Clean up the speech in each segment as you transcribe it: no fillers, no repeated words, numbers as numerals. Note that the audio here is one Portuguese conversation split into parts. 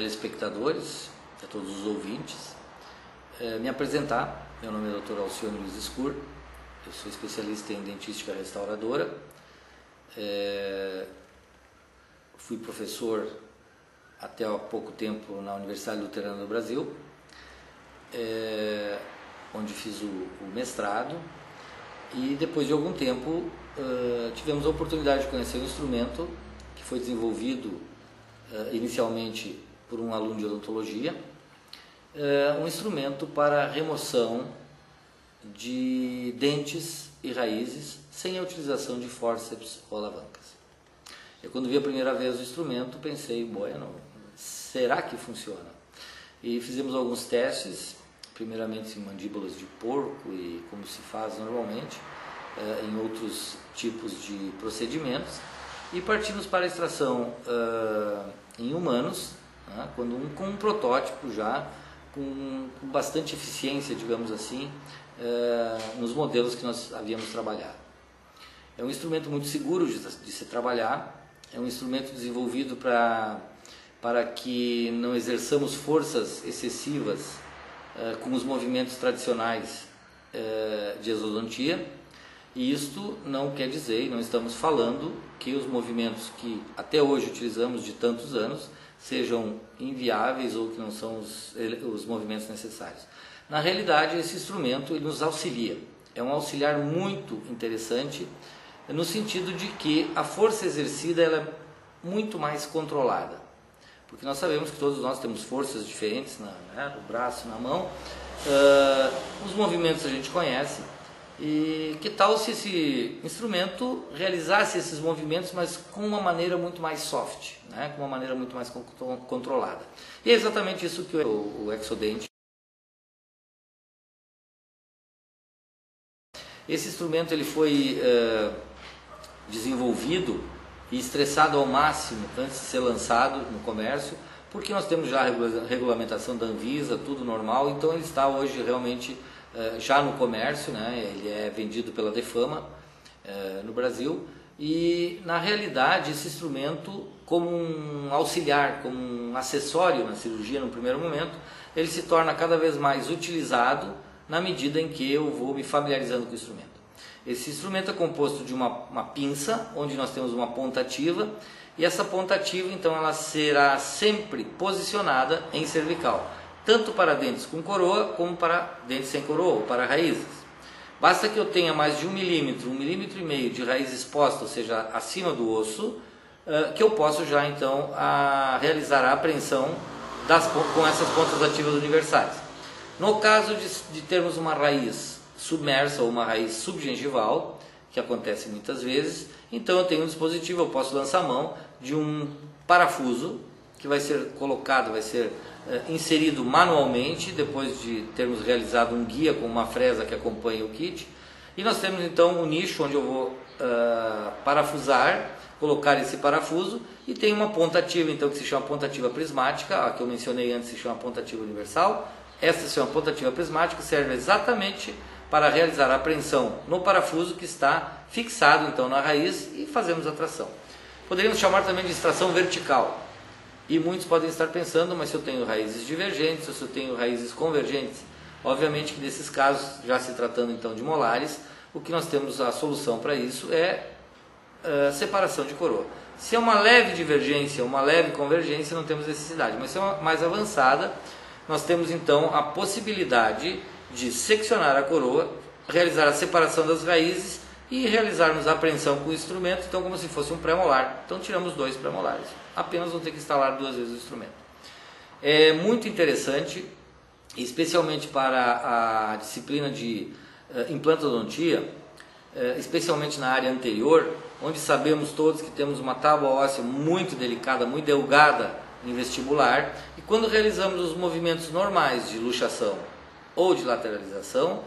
telespectadores, a todos os ouvintes, me apresentar. Meu nome é Dr. Alcione Luiz Escur, eu sou especialista em dentística restauradora, fui professor até há pouco tempo na Universidade Luterana do Brasil, onde fiz o mestrado, e depois de algum tempo tivemos a oportunidade de conhecer um instrumento que foi desenvolvido inicialmente por um aluno de odontologia, um instrumento para remoção de dentes e raízes sem a utilização de fórceps ou alavancas. Eu, quando vi a primeira vez o instrumento, pensei, bueno, será que funciona? E fizemos alguns testes, primeiramente em mandíbulas de porco e como se faz normalmente em outros tipos de procedimentos, e partimos para a extração em humanos, né, com um protótipo já com bastante eficiência, digamos assim, nos modelos que nós havíamos trabalhado. É um instrumento muito seguro de se trabalhar, é um instrumento desenvolvido para que não exerçamos forças excessivas com os movimentos tradicionais de exodontia, e isto não quer dizer, e não estamos falando, que os movimentos que até hoje utilizamos de tantos anos sejam inviáveis ou que não são os movimentos necessários. Na realidade, esse instrumento ele nos auxilia, é um auxiliar muito interessante, no sentido de que a força exercida ela é muito mais controlada, porque nós sabemos que todos nós temos forças diferentes no braço, na mão, os movimentos a gente conhece, e que tal se esse instrumento realizasse esses movimentos, mas com uma maneira muito mais soft, né? Com uma maneira muito mais controlada. E é exatamente isso que o Exodent. Esse instrumento ele foi desenvolvido e estressado ao máximo antes de ser lançado no comércio, porque nós temos já a regulamentação da Anvisa, tudo normal, então ele está hoje realmente já no comércio, né? Ele é vendido pela Defama no Brasil, e na realidade esse instrumento, como um auxiliar, como um acessório na cirurgia no primeiro momento, ele se torna cada vez mais utilizado na medida em que eu vou me familiarizando com o instrumento. Esse instrumento é composto de uma pinça, onde nós temos uma ponta ativa, e essa ponta ativa então ela será sempre posicionada em cervical, tanto para dentes com coroa, como para dentes sem coroa, ou para raízes. Basta que eu tenha mais de 1 milímetro, 1,5 milímetros de raiz exposta, ou seja, acima do osso, que eu posso já então realizar a apreensão com essas pontas ativas universais. No caso de termos uma raiz submersa ou uma raiz subgengival, que acontece muitas vezes, então eu tenho um dispositivo, eu posso lançar a mão de um parafuso, que vai ser colocado, vai ser inserido manualmente, depois de termos realizado um guia com uma fresa que acompanha o kit, e nós temos então um nicho onde eu vou parafusar, colocar esse parafuso, e tem uma ponta ativa então que se chama ponta ativa prismática, a que eu mencionei antes se chama ponta ativa universal. Essa se chama ponta ativa prismática, serve exatamente para realizar a apreensão no parafuso que está fixado então na raiz, e fazemos a tração. Poderíamos chamar também de extração vertical. E muitos podem estar pensando, mas se eu tenho raízes divergentes, ou se eu tenho raízes convergentes, obviamente que nesses casos, já se tratando então de molares, o que nós temos a solução para isso é separação de coroa. Se é uma leve divergência, uma leve convergência, não temos necessidade, mas se é uma mais avançada, nós temos então a possibilidade de seccionar a coroa, realizar a separação das raízes e realizarmos a apreensão com o instrumento, então como se fosse um pré-molar. Então tiramos 2 pré-molares, apenas vou ter que instalar 2 vezes o instrumento. É muito interessante, especialmente para a disciplina de implantodontia, especialmente na área anterior, onde sabemos todos que temos uma tábua óssea muito delicada, muito delgada em vestibular, e quando realizamos os movimentos normais de luxação ou de lateralização,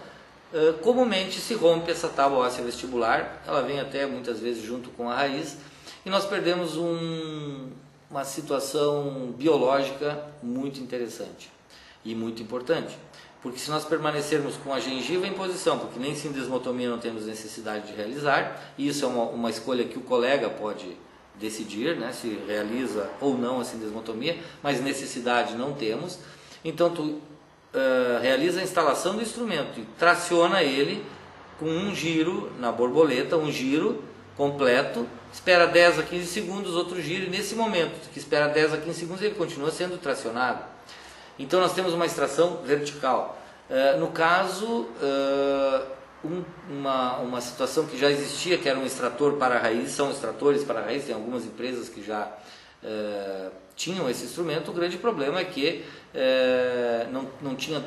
comumente se rompe essa tábua óssea vestibular, ela vem até muitas vezes junto com a raiz, e nós perdemos uma situação biológica muito interessante e muito importante, porque se nós permanecermos com a gengiva em posição, porque nem sindesmotomia não temos necessidade de realizar, e isso é uma escolha que o colega pode decidir, né, se realiza ou não a sindesmotomia, mas necessidade não temos. Então tu realiza a instalação do instrumento e traciona ele com um giro na borboleta, um giro completo, espera 10 a 15 segundos, outro giro, e nesse momento que espera 10 a 15 segundos ele continua sendo tracionado. Então nós temos uma extração vertical. No caso, uma situação que já existia, que era um extrator para raiz, são extratores para raiz, tem algumas empresas que já tinham esse instrumento. O grande problema é que não tinha,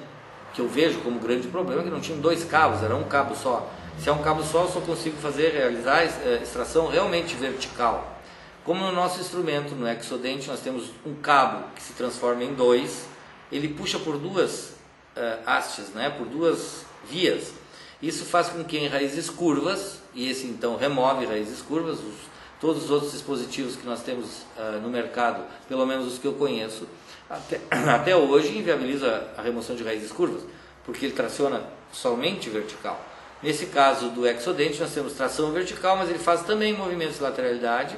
que eu vejo como grande problema, que não tinha 2 cabos, era um cabo só. Se é um cabo só, eu só consigo realizar extração realmente vertical. Como no nosso instrumento, no Exodent, nós temos um cabo que se transforma em 2, ele puxa por 2 hastes, né, por 2 vias. Isso faz com que em raízes curvas, e esse então remove raízes curvas, todos os outros dispositivos que nós temos no mercado, pelo menos os que eu conheço, até hoje inviabiliza a remoção de raízes curvas, porque ele traciona somente vertical. Nesse caso do Exodent nós temos tração vertical, mas ele faz também movimentos de lateralidade,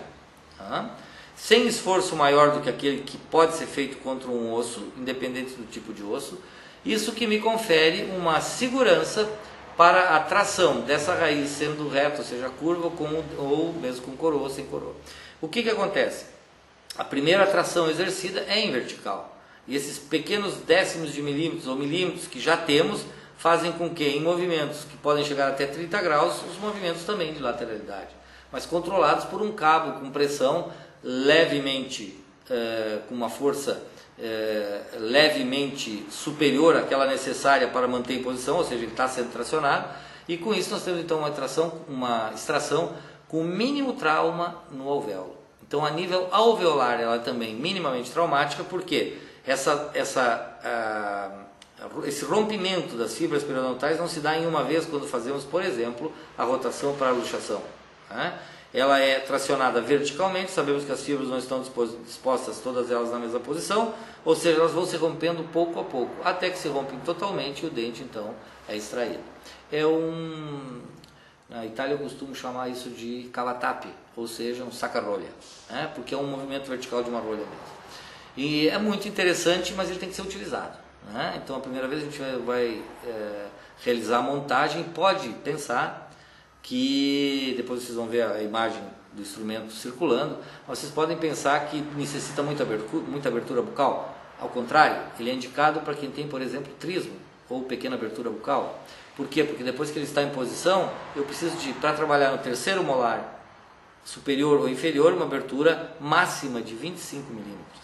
sem esforço maior do que aquele que pode ser feito contra um osso, independente do tipo de osso. Isso que me confere uma segurança para a tração dessa raiz, sendo reta, ou seja, curva, ou mesmo com coroa ou sem coroa. O que acontece? A primeira tração exercida é em vertical. E esses pequenos décimos de milímetros ou milímetros que já temos, fazem com que em movimentos que podem chegar até 30 graus, os movimentos também de lateralidade, mas controlados por um cabo com pressão levemente, com uma força levemente superior àquela necessária para manter em posição, ou seja, ele está sendo tracionado, e com isso nós temos então uma extração com mínimo trauma no alvéolo. Então a nível alveolar ela é também minimamente traumática, porque esse rompimento das fibras periodontais não se dá em uma vez quando fazemos, por exemplo, a rotação para a luxação, né? Ela é tracionada verticalmente, sabemos que as fibras não estão dispostas todas elas na mesma posição, ou seja, elas vão se rompendo pouco a pouco, até que se rompem totalmente e o dente então é extraído. Na Itália eu costumo chamar isso de cavatappi, ou seja, um saca-rolha, né? Porque é um movimento vertical de uma rolha mesmo. E é muito interessante, mas ele tem que ser utilizado, né? Então a primeira vez a gente vai realizar a montagem, pode pensar que, depois vocês vão ver a imagem do instrumento circulando, vocês podem pensar que necessita muita abertura bucal. Ao contrário, ele é indicado para quem tem, por exemplo, trismo ou pequena abertura bucal. Por quê? Porque depois que ele está em posição, eu preciso para trabalhar no terceiro molar superior ou inferior, uma abertura máxima de 25 milímetros,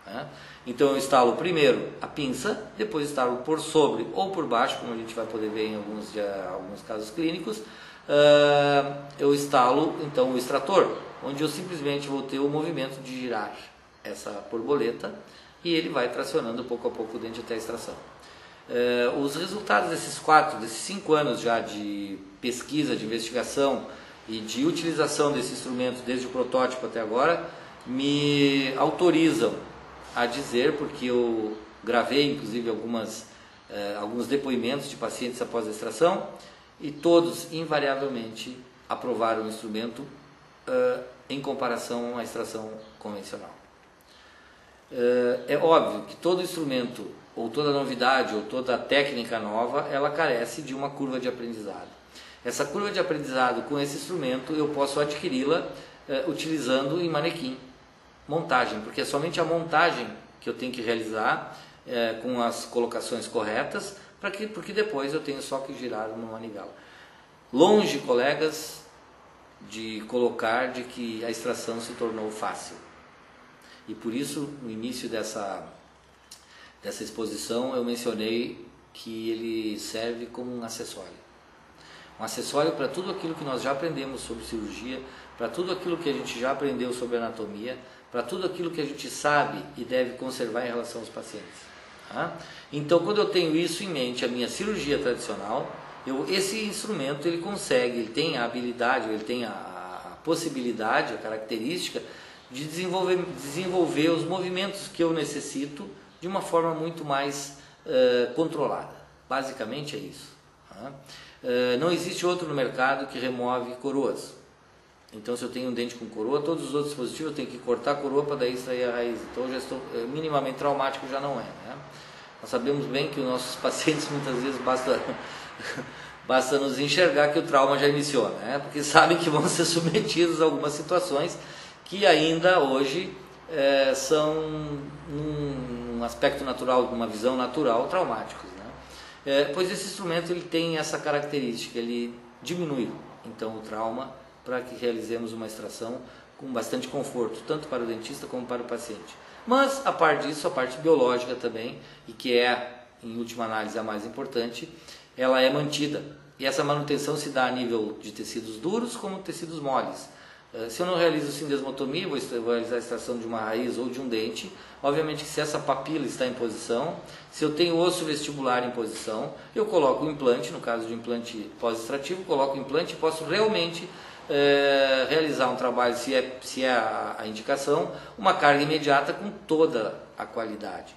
né? Então eu instalo primeiro a pinça, depois instalo por sobre ou por baixo, como a gente vai poder ver em alguns casos clínicos. Eu instalo então o extrator, onde eu simplesmente vou ter o movimento de girar essa borboleta e ele vai tracionando pouco a pouco o dente até a extração. Os resultados desses 5 anos já de pesquisa, de investigação e de utilização desse instrumento, desde o protótipo até agora, me autorizam a dizer, porque eu gravei inclusive alguns depoimentos de pacientes após a extração, e todos invariavelmente aprovaram o instrumento em comparação à extração convencional. É óbvio que todo instrumento, ou toda novidade, ou toda técnica nova, ela carece de uma curva de aprendizado. Essa curva de aprendizado com esse instrumento eu posso adquiri-la utilizando em manequim, montagem, porque é somente a montagem que eu tenho que realizar com as colocações corretas, porque depois eu tenho só que girar uma manivela. Longe, colegas, de colocar de que a extração se tornou fácil. E por isso, no início dessa exposição, eu mencionei que ele serve como um acessório. Um acessório para tudo aquilo que nós já aprendemos sobre cirurgia, para tudo aquilo que a gente já aprendeu sobre anatomia, para tudo aquilo que a gente sabe e deve conservar em relação aos pacientes. Então, quando eu tenho isso em mente, a minha cirurgia tradicional, esse instrumento ele tem a habilidade, ele tem a possibilidade, a característica de desenvolver os movimentos que eu necessito de uma forma muito mais controlada. Basicamente é isso. Não existe outro no mercado que remove coroas. Então, se eu tenho um dente com coroa, todos os outros dispositivos eu tenho que cortar a coroa para daí extrair a raiz. Então, eu já estou minimamente traumático, já não é, né? Nós sabemos bem que os nossos pacientes muitas vezes basta nos enxergar que o trauma já iniciou, né? Porque sabem que vão ser submetidos a algumas situações que ainda hoje são, num aspecto natural, numa visão natural, traumáticos, né? Pois esse instrumento ele tem essa característica, ele diminui então o trauma para que realizemos uma extração com bastante conforto, tanto para o dentista como para o paciente. Mas, a parte disso, a parte biológica também, e que é, em última análise, a mais importante, ela é mantida. E essa manutenção se dá a nível de tecidos duros como tecidos moles. Se eu não realizo sindesmotomia, vou realizar a extração de uma raiz ou de um dente, obviamente que se essa papila está em posição, se eu tenho osso vestibular em posição, eu coloco o implante, no caso de implante pós-extrativo, coloco o implante e posso realmente realizar um trabalho, se é a indicação, uma carga imediata com toda a qualidade,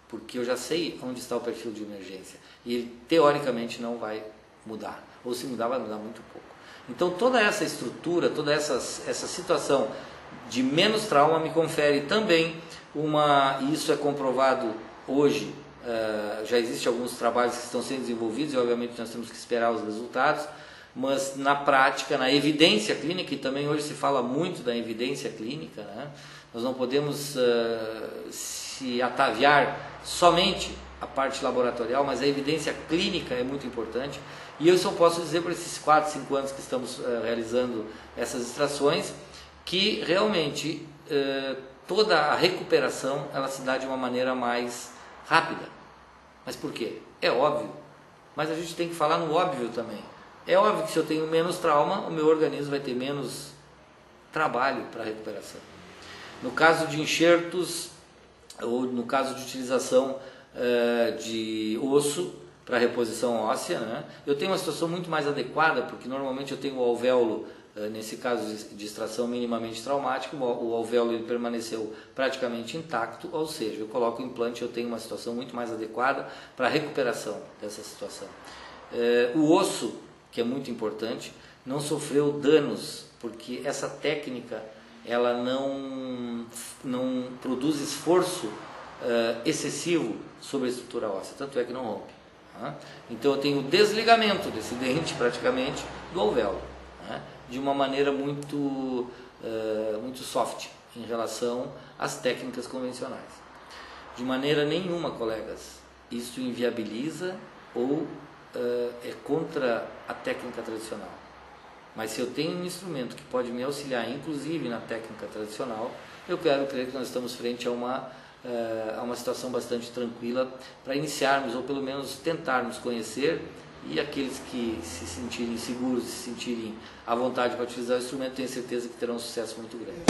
porque eu já sei onde está o perfil de emergência e ele teoricamente não vai mudar, ou se mudar vai mudar muito pouco. Então toda essa estrutura, toda essa situação de menos trauma me confere também e isso é comprovado hoje, já existem alguns trabalhos que estão sendo desenvolvidos e obviamente nós temos que esperar os resultados, mas na prática, na evidência clínica, e também hoje se fala muito da evidência clínica, né? Nós não podemos se ataviar somente a parte laboratorial, mas a evidência clínica é muito importante. E eu só posso dizer por esses 4, 5 anos que estamos realizando essas extrações, que realmente toda a recuperação ela se dá de uma maneira mais rápida. Mas por quê? É óbvio, mas a gente tem que falar no óbvio também. É óbvio que se eu tenho menos trauma, o meu organismo vai ter menos trabalho para a recuperação. No caso de enxertos, ou no caso de utilização de osso para reposição óssea, né, eu tenho uma situação muito mais adequada, porque normalmente eu tenho o alvéolo, nesse caso de extração minimamente traumático, o alvéolo ele permaneceu praticamente intacto, ou seja, eu coloco o implante, eu tenho uma situação muito mais adequada para a recuperação dessa situação. O osso, que é muito importante, não sofreu danos, porque essa técnica ela não produz esforço excessivo sobre a estrutura óssea, tanto é que não rompe. Tá? Então eu tenho o desligamento desse dente praticamente do alvéolo, né? De uma maneira muito soft em relação às técnicas convencionais. De maneira nenhuma, colegas, isso inviabiliza ou é contra a técnica tradicional. Mas se eu tenho um instrumento que pode me auxiliar, inclusive na técnica tradicional, eu quero crer que nós estamos frente a uma situação bastante tranquila para iniciarmos, ou pelo menos tentarmos conhecer, e aqueles que se sentirem seguros, se sentirem à vontade para utilizar o instrumento, tenho certeza que terão um sucesso muito grande.